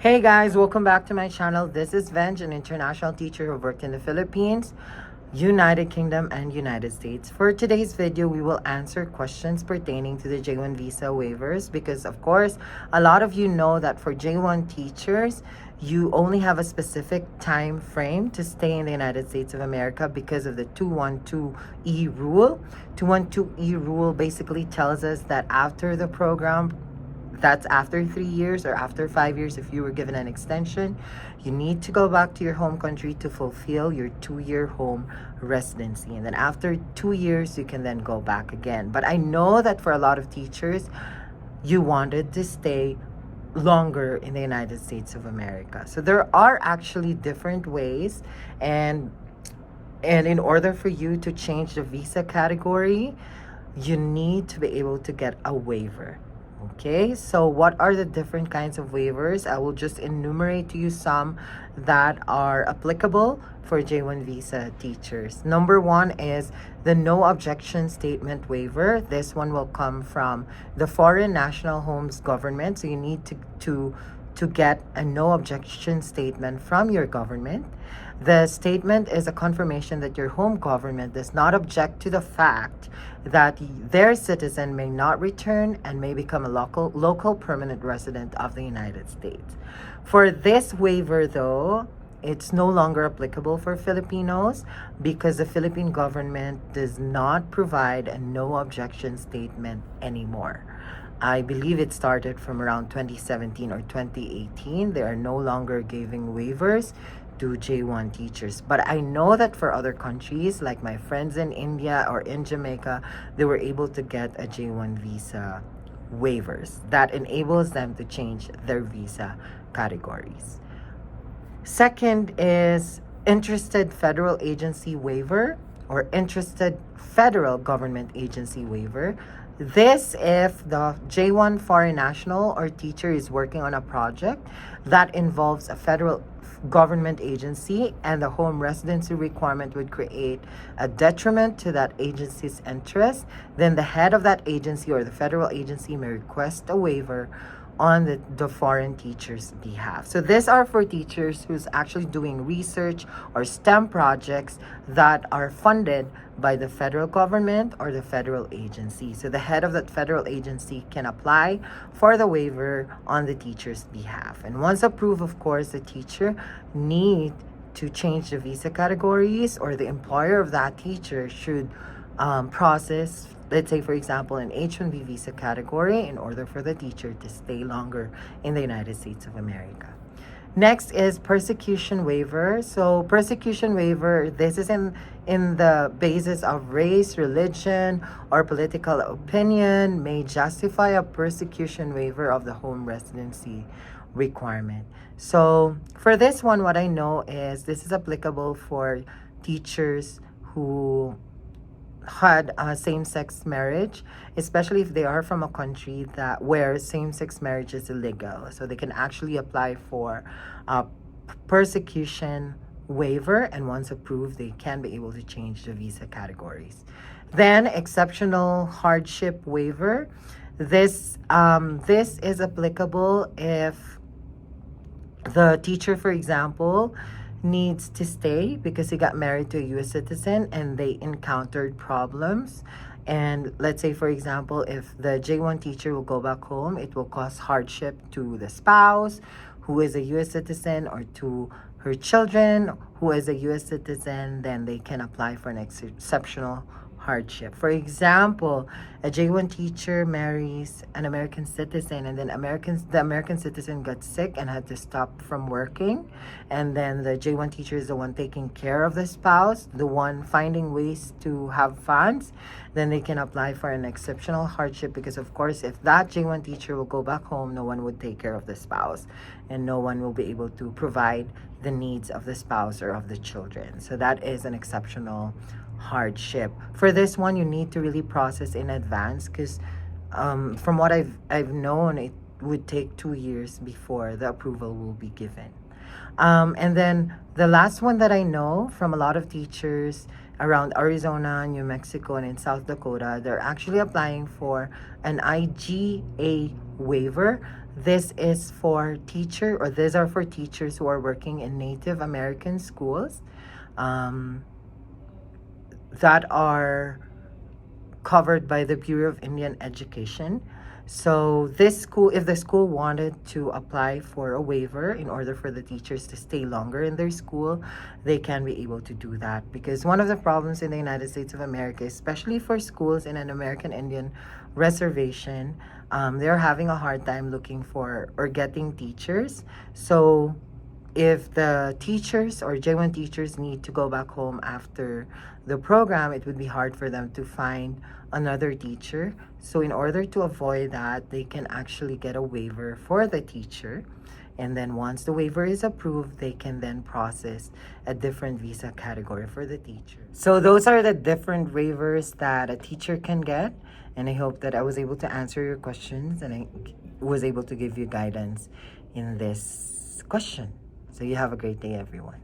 Hey guys, welcome back to my channel. This is Venge, an international teacher who worked in the Philippines, United Kingdom, and United States. For today's video, we will answer questions pertaining to the J1 visa waivers because, of course, a lot of you know that for J1 teachers, you only have a specific time frame to stay in the United States of America because of the 212E rule. 212E rule basically tells us that after the program, that's after 3 years or after 5 years, if you were given an extension, you need to go back to your home country to fulfill your 2-year home residency. And then after 2 years, you can then go back again. But I know that for a lot of teachers, you wanted to stay longer in the United States of America. So there are actually different ways, and in order for you to change the visa category, you need to be able to get a waiver. Okay, so what are the different kinds of waivers? I will just enumerate to you some that are applicable for J1 visa teachers. Number one is the no objection statement waiver. This one will come from the foreign national homes government. So you need to get a no objection statement from your government. The statement is a confirmation that your home government does not object to the fact that their citizen may not return and may become a local permanent resident of the United States. For this waiver, though, it's no longer applicable for Filipinos because the Philippine government does not provide a no objection statement anymore. I believe it started from around 2017 or 2018. They are no longer giving waivers to J1 teachers. But I know that for other countries, like my friends in India or in Jamaica, they were able to get a J1 visa waivers that enables them to change their visa categories. Second is interested federal agency waiver or interested federal government agency waiver. This if the J1 foreign national or teacher is working on a project that involves a federal government agency and the home residency requirement would create a detriment to that agency's interest, then the head of that agency or the federal agency may request a waiver on the foreign teacher's behalf. So these are for teachers who's actually doing research or STEM projects that are funded by the federal government or the federal agency. So the head of that federal agency can apply for the waiver on the teacher's behalf. And once approved, of course, the teacher need to change the visa categories, or the employer of that teacher should process, let's say, for example, an H-1B visa category in order for the teacher to stay longer in the United States of America. Next is persecution waiver. So persecution waiver, this is in the basis of race, religion, or political opinion may justify a persecution waiver of the home residency requirement. So for this one, what I know is this is applicable for teachers who had a same-sex marriage, especially if they are from a country that where same-sex marriage is illegal. So they can actually apply for a persecution waiver, and once approved, they can be able to change the visa categories. Then exceptional hardship waiver. This is applicable if the teacher, for example, needs to stay because he got married to a U.S. citizen and they encountered problems. And let's say, for example, if the J1 teacher will go back home, it will cause hardship to the spouse who is a U.S. citizen or to her children who is a U.S. citizen, then they can apply for an exceptional hardship. For example, a J1 teacher marries an American citizen, and then the American citizen got sick and had to stop from working, and then the J1 teacher is the one taking care of the spouse, the one finding ways to have funds, then they can apply for an exceptional hardship because, of course, if that J1 teacher will go back home, no one would take care of the spouse and no one will be able to provide the needs of the spouse or of the children. So that is an exceptional hardship. For this one, you need to really process in advance because from what I've known, it would take 2 years before the approval will be given. And then the last one that I know from a lot of teachers around Arizona, New Mexico, and in South Dakota, they're actually applying for an IGA waiver. This is for these are for teachers who are working in Native American schools that are covered by the Bureau of Indian Education. So this school, if the school wanted to apply for a waiver in order for the teachers to stay longer in their school, they can be able to do that. Because one of the problems in the United States of America, especially for schools in an American Indian reservation, they're having a hard time looking for or getting teachers. So if the teachers or J1 teachers need to go back home after the program, it would be hard for them to find another teacher. So in order to avoid that, they can actually get a waiver for the teacher. And then once the waiver is approved, they can then process a different visa category for the teacher. So those are the different waivers that a teacher can get. And I hope that I was able to answer your questions and I was able to give you guidance in this question. So you have a great day, everyone.